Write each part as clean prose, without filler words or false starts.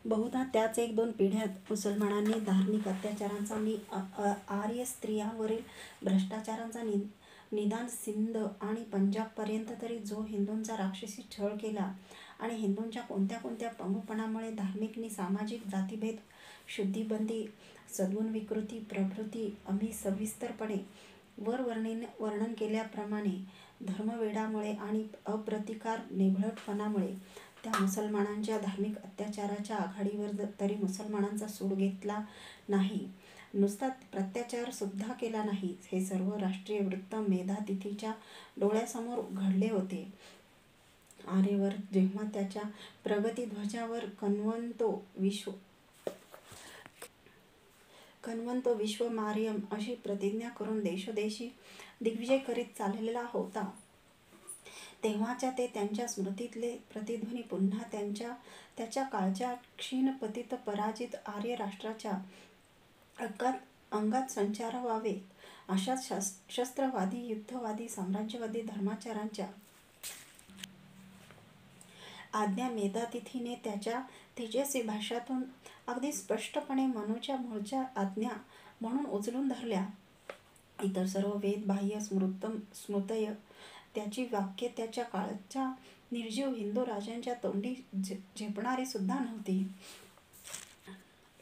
बहुधा त्याच 1-2 पिढ्यात मुसलमानांनी धार्मिक अत्याचारांचा आणि आर्य स्त्रियांवरील भ्रष्टाचारांचा निदान सिंध आणि पंजाबपर्यंत तरी जो हिंदूंचा राक्षसी छळ केला आणि हिंदूंच्या कोणत्या कोणत्या पंगुपणामुळे धार्मिक आणि सामाजिक जातीभेद, शुद्धीबंदी, सद्गुण विकृती प्रभृती आम्ही सविस्तरपणे वर्णन केल्याप्रमाणे धर्मवेडामुळे आणि अप्रतिकार निभळटपणामुळे त्या मुसलमानांच्या धार्मिक अत्याचाराच्या आघाडीवर तरी मुसलमानांचा सूड घेतला नाही, नुसता प्रत्याचार सुद्धा केला नाही. हे सर्व राष्ट्रीय वृत्त मेधातिथीच्या डोळ्यासमोर घडले होते. आर्यवर्त जेव्हा त्याच्या प्रगतिध्वजावर कन्वंतो विश्वमार्यम अशी प्रतिज्ञा करून देशोदेशी दिग्विजय करीत चाललेला होता, तेव्हाच्या ते त्यांच्या स्मृतीतले प्रतिध्वनी पुन्हा त्याच्या काळच्या क्षीण पतित पराजित आर्य राष्ट्राच्या अंगात संचारवावेत. अशाच शस्त्रवादी, युद्धवादी, साम्राज्यवादी धर्माचारांच्या आज्ञा मेधातिथीने त्याच्या तेजस्वी भाषातून अगदी स्पष्टपणे मनूच्या मूळच्या आज्ञा म्हणून उचलून धरल्या. इतर सर्व वेद, बाह्य स्मृतय त्याची वाक्ये त्याच्या काळच्या निर्जीव हिंदू राजांच्या तोंडी झेपणारी सुद्धा नव्हती,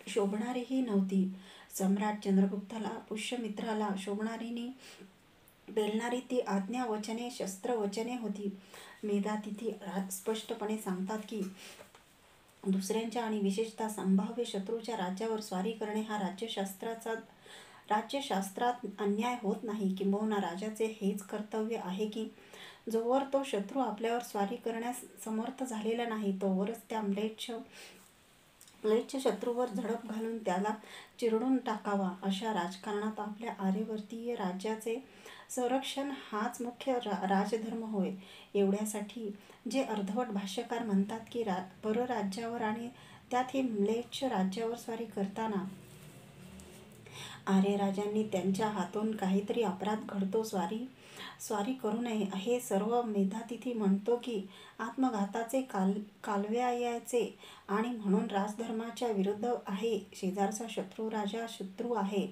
शोभणारीही नव्हती. सम्राट चंद्रगुप्ताला, पुष्यमित्राला शोभणारी पेलणारी ती आज्ञावचने शस्त्रवचने होती. मेधातिथी स्पष्टपणे सांगतात की दुसऱ्यांच्या आणि विशेषतः संभाव्य शत्रूच्या राज्यावर स्वारी करणे हा राज्यशास्त्रात अन्याय होत नाही. किंबहुना राजाचे हेच कर्तव्य आहे की जोवर तो शत्रू आपल्यावर स्वारी करण्यास समर्थ झालेला नाही, तोवरच त्या म्लेच्छ शत्रूवर झडप घालून त्याला चिरडून टाकावा. अशा राजकारणात आपल्या आर्यवर्तीय राज्याचे संरक्षण हाच मुख्य राजधर्म होय. एवढ्यासाठी जे अर्धवट भाष्यकार म्हणतात की परराज्यावर आणि त्यातही म्लेच्छ राज्यावर स्वारी करताना आर्य राजांनी त्यांच्या हातून काहीतरी अपराध घडतो, स्वारी करू नये, हे सर्व मेधातिथी म्हणतो की आत्मघाताचे, कालव्याचे आणि म्हणून राजधर्माच्या विरुद्ध आहे. शेजारचा राजा शत्रू आहे,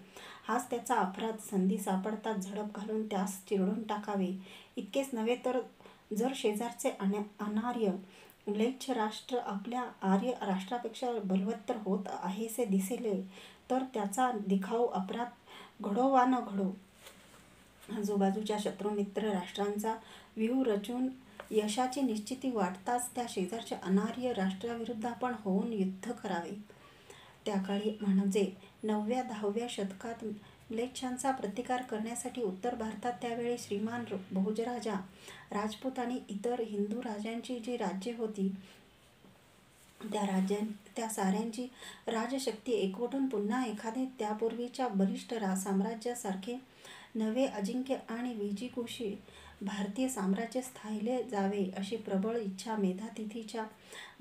हाच त्याचा अपराध. संधी सापडताच झडप घालून त्यास चिरडून टाकावे. इतकेच नव्हे तर जर शेजारचे अनार्य म्लेच्छ राष्ट्र आपल्या आर्य राष्ट्रापेक्षा बलवत्तर होत आहेसे दिसले तर त्याचा दिखाऊ अपराध घडो वा न घडो, आजूबाजूच्या शत्रुमित्र राष्ट्रांचा व्यूह रचून यशाची निश्चिती वाटताच त्या शेजारच्या अनार्य राष्ट्राविरुद्ध आपण होऊन युद्ध करावे. त्या काळी म्हणजे 9व्या-10व्या शतकात म्लेच्छांचा प्रतिकार करण्यासाठी उत्तर भारतात त्यावेळी श्रीमान भोजराजा, राजपूत आणि इतर हिंदू राजांची जी राज्ये होती, त्या साऱ्यांची राजशक्ती एकवटून पुन्हा एखादे त्यापूर्वीच्या बलिष्ठ साम्राज्यासारखे नवे अजिंक्य आणि विजिगुषी भारतीय साम्राज्य स्थायले जावे अशी प्रबळ इच्छा मेधातिथीच्या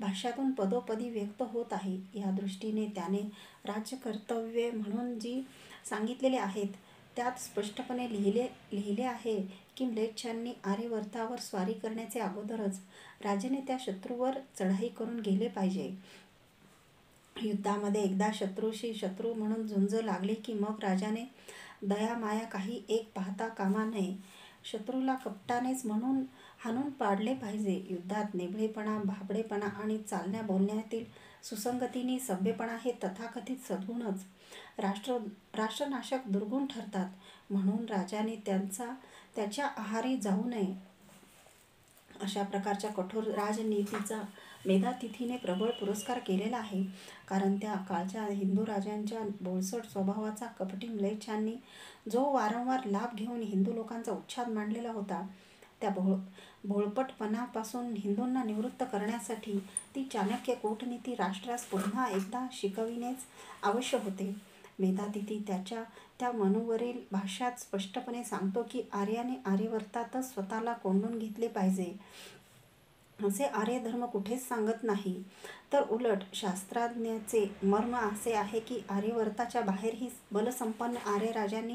भाष्यातून पदोपदी व्यक्त होत आहे. या दृष्टीने त्याने राज्यकर्तव्ये म्हणून जी सांगितलेले आहेत त्यात स्पष्टपणे लिहिले आहे की म्लेच्छांनी आर्यवर्तावर स्वारी करण्याचे अगोदरच राजाने त्या शत्रूवर चढाई करून गेले पाहिजे. युद्धामध्ये एकदा शत्रूशी शत्रू म्हणून झुंज लागली की मग राजाने दयामाया काही एक पाहता कामा नये. शत्रूला कपटानेच म्हणून हाणून पाडले पाहिजे. युद्धात निभळेपणा, भाबडेपणा आणि चालण्या बोलण्यातील सुसंगतीनी सभ्यपणा हे तथाकथित सद्गुणच राष्ट्रनाशक दुर्गुण ठरतात. म्हणून राजाने त्याच्या आहारी जाऊ नये. अशा प्रकारच्या कठोर राजनीतीचा मेधातिथीने प्रबळ पुरस्कार केलेला आहे. कारण त्या काळच्या हिंदू राजांच्या बोळसट स्वभावाचा कपटी म्लेच्छांनी जो वारंवार लाभ घेऊन हिंदू लोकांचा उच्छाद मांडलेला होता, त्या भोळपटपणापासून हिंदूंना निवृत्त करण्यासाठी ती चाणक्य कूटनीती राष्ट्रास पुन्हा एकदा शिकविणेच आवश्यक होते. मेधातिथी त्या मनूवरील भाष्यात स्पष्टपणे सांगतो की आर्याने आर्यवर्तातच स्वतःला कोंडून घेतले पाहिजे. असे आर्य धर्म कुठेच सांगत नाही. तर उलट शास्त्राज्ञाचे मर्म असे आहे की आर्यवर्ताच्या बाहेरही बलसंपन्न आर्य राजांनी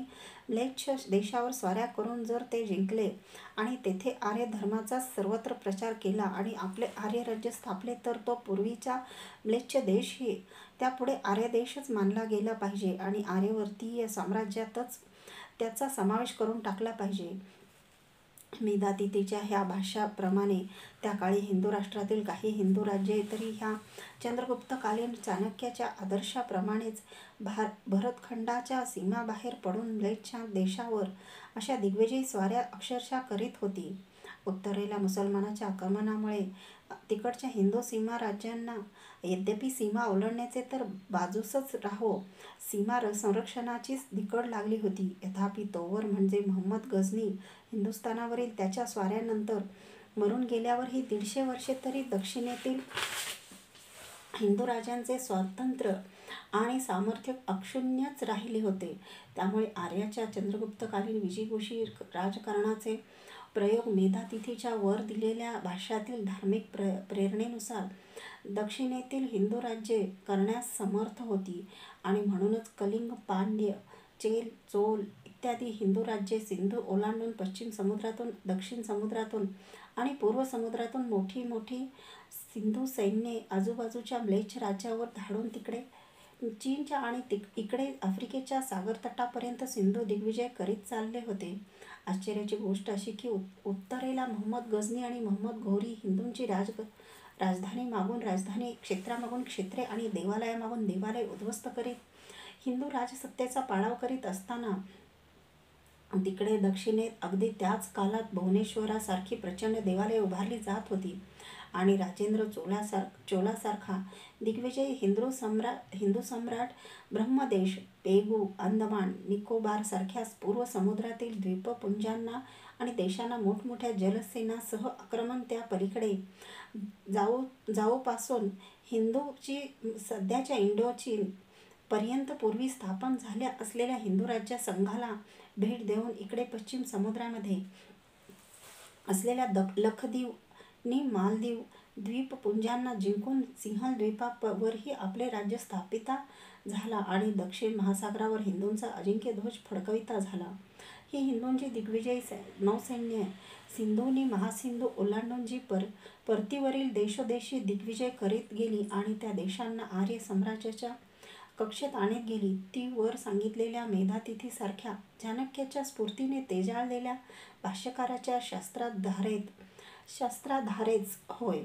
म्लेच्छ देशावर स्वाऱ्या करून जर ते जिंकले आणि तेथे आर्य धर्माचा सर्वत्र प्रचार केला आणि आपले आर्य राज्य स्थापले, तर तो पूर्वीचा म्लेच्छ देशही त्यापुढे आर्य देशच मानला गेला पाहिजे आणि आर्यवर्तीय साम्राज्यातच त्याचा समावेश करून टाकला पाहिजे. मेधातिथीच्या ह्या भाष्याप्रमाणे त्या काळी हिंदू राष्ट्रातील काही हिंदू राज्ये तरी ह्या चंद्रगुप्तकालीन चाणक्याच्या आदर्शाप्रमाणेच भरतखंडाच्या सीमाबाहेर पडून म्लेच्छ देशावर अशा दिग्विजयी स्वाऱ्या अक्षरशः करीत होती. उत्तरेला मुसलमानाच्या आक्रमणामुळे तिकडच्या हिंदू सीमा राज्यांना यद्यपि सीमा ओलांडण्याचे तर बाजूसच राहो, सीमा संरक्षणाचीच दिकड लागली होती. तथापि तोवर म्हणजे मोहम्मद गझनी हिंदुस्थानावरील त्याच्या स्वाऱ्यानंतर मरून गेल्यावरही 150 वर्षे तरी दक्षिणेतील हिंदू राजांचे स्वातंत्र्य आणि सामर्थ्य अक्षुण्णच राहिले होते. त्यामुळे आर्याच्या चंद्रगुप्तकालीन विजिगीषू राजकारणाचे प्रयोग मेधातिथीच्या वर दिलेल्या भाष्यातील धार्मिक प्रेरणेनुसार दक्षिणेतील हिंदू राज्ये करण्यास समर्थ होती आणि म्हणूनच कलिंग, पांड्य, चेल, चोल इत्यादी हिंदू राज्ये सिंधू ओलांडून पश्चिम समुद्रातून, दक्षिण समुद्रातून आणि पूर्व समुद्रातून मोठी मोठी सिंधू सैन्ये आजूबाजूच्या म्लेच्छ राज्यावर धाडून तिकडे चीनच्या आणि इकडे आफ्रिकेच्या सागरतटापर्यंत सिंधू दिग्विजय करीत चालले होते. आश्चर्याची गोष्ट अशी की उत्तरेला मोहम्मद गझनी आणि मोहम्मद घोरी हिंदूंची राजधानी मागून राजधानी, क्षेत्रामागून क्षेत्रे आणि देवालयामागून देवालय उद्ध्वस्त करीत हिंदू राजसत्तेचा पाडाव करीत असताना तिकडे दक्षिणेत अगदी त्याच काळात भुवनेश्वरासारखी प्रचंड देवालये उभारली जात होती आणि राजेंद्र चोलासारखा दिग्विजयी हिंदू सम्राट ब्रह्मदेश, पेगू, अंदमान, निकोबार सारख्या पूर्व समुद्रातील द्वीपपुंजांना आणि देशांना मोठमोठ्या जलसेनांसह आक्रमण त्या पलीकडे जाऊपासून हिंदूची सध्याच्या इंडोचीन पर्यंत पूर्वी स्थापन झाल्या असलेल्या हिंदू राज्य संघाला भेट देऊन इकडे पश्चिम समुद्रामध्ये असलेल्या लक्षद्वीप नि मालदीव द्वीपपुंजांना जिंकून सिंहल द्वीपावरही आपले राज्य स्थापिता झाला आणि दक्षिण महासागरावर हिंदूंचा अजिंक्य ध्वज फडकविता झाला. ही हिंदूंची दिग्विजयी नौसैन्य सिंधूनी महासिंधू ओलांडून जी परतीवरील देशोदेशी दिग्विजय करीत गेली आणि त्या देशांना आर्य साम्राज्याच्या कक्षेत आणत गेली, ती वर सांगितलेल्या मेधातिथीसारख्या चाणक्याच्या स्फूर्तीने तेजाळलेल्या भाष्यकाराच्या शास्त्राधारेच होय.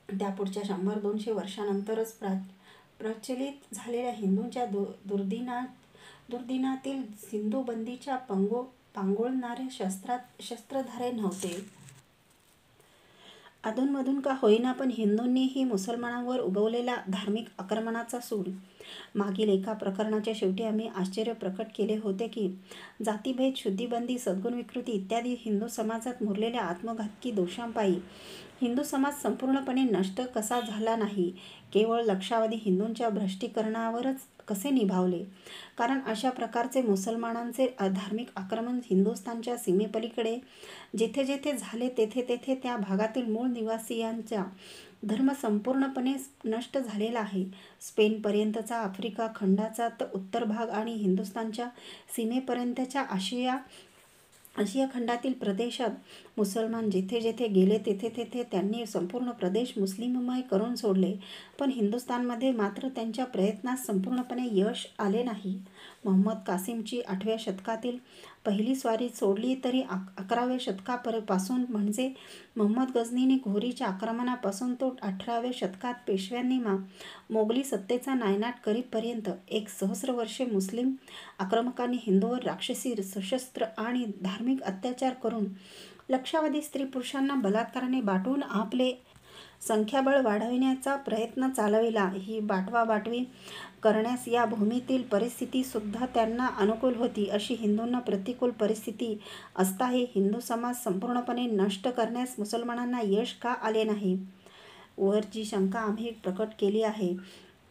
त्यापुढच्या 100-200 वर्षांनंतरच प्रचलित झालेल्या हिंदूंच्या दुर्दिनातील सिंधूबंदीच्या पांगोळणारे शस्त्रधारे नव्हते. अधूनमधून का होईना पण हिंदूंनीही मुसलमानांवर उगवलेला धार्मिक आक्रमणाचा सूड. मागील एका प्रकरणाच्या शेवटी आम्ही आश्चर्य प्रकट केले होते की जातिभेद, शुद्धीबंदी, सद्गुण विकृती इत्यादी हिंदू समाजात मुरलेल्या आत्मघातकी दोषांपायी हिंदू समाज संपूर्णपणे नष्ट कसा झाला नाही, केवळ लक्षावधी हिंदूंच्या भ्रष्टीकरणावरच कसे निभावले. कारण अशा प्रकारचे मुसलमानांचे धार्मिक आक्रमण हिंदुस्थानच्या सीमेपलीकडे जेथे जेथे झाले तेथे तेथे त्या भागातील मूळ निवासियांचा धर्म संपूर्णपणे नष्ट झालेला आहे. स्पेनपर्यंतचा आफ्रिका खंडाचा उत्तर भाग आणि हिंदुस्थानच्या सीमेपर्यंतच्या आशिया खंडातील प्रदेशात मुसलमान जेथे जेथे गेले तेथे तेथे त्यांनी संपूर्ण प्रदेश मुस्लिममय करून सोडले. पण हिंदुस्थानमध्ये मात्र त्यांच्या प्रयत्नास संपूर्णपणे यश आले नाही. मोहम्मद कासिमची 8व्या शतकातील पहिली स्वारी सोडली तरी 11व्या शतकापासून म्हणजे मोहम्मद गझनीने घोरीच्या आक्रमणापासून तो 18व्या शतकात पेशव्यांनी मोगली सत्तेचा नायनाट करीपर्यंत 1 वर्षे मुस्लिम आक्रमकांनी हिंदूवर राक्षसी सशस्त्र आणि धार्मिक अत्याचार करून लक्षावधी स्त्री-पुरुषांना बलात्काराने बाटून आपले संख्याबळ वाढविण्याचा प्रयत्न चालविला. ही बाटवाबाटवी करण्यास या भूमीतील परिस्थितीसुद्धा त्यांना अनुकूल होती. अशी हिंदूंना प्रतिकूल परिस्थिती असताही हिंदू समाज संपूर्णपणे नष्ट करण्यास मुसलमानांना यश का आले नाही? वर जी शंका आम्ही प्रकट केली आहे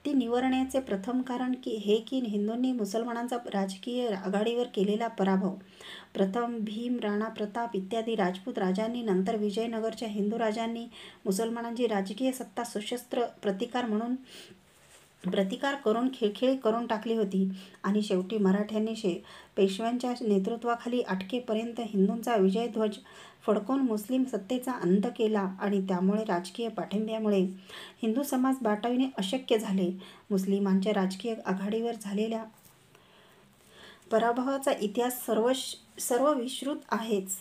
ती निवरण्याचे प्रथम कारण की हिंदूंनी मुसलमानांचा राजकीय आघाडीवर केलेला पराभव. प्रथम भीम, राणा प्रताप इत्यादी राजपूत राजांनी, नंतर विजयनगरच्या हिंदू राजांनी मुसलमानांची राजकीय सत्ता सशस्त्र प्रतिकार करून खिळखिळी करून टाकली होती आणि शेवटी मराठ्यांनी पेशव्यांच्या नेतृत्वाखाली अटकेपर्यंत हिंदूंचा विजयध्वज फडकवून मुस्लिम सत्तेचा अंत केला आणि त्यामुळे राजकीय पाठिंब्यामुळे हिंदू समाज बाटविणे अशक्य झाले. मुस्लिमांच्या राजकीय आघाडीवर झालेल्या पराभवाचा इतिहास सर्वविश्रुत आहेच.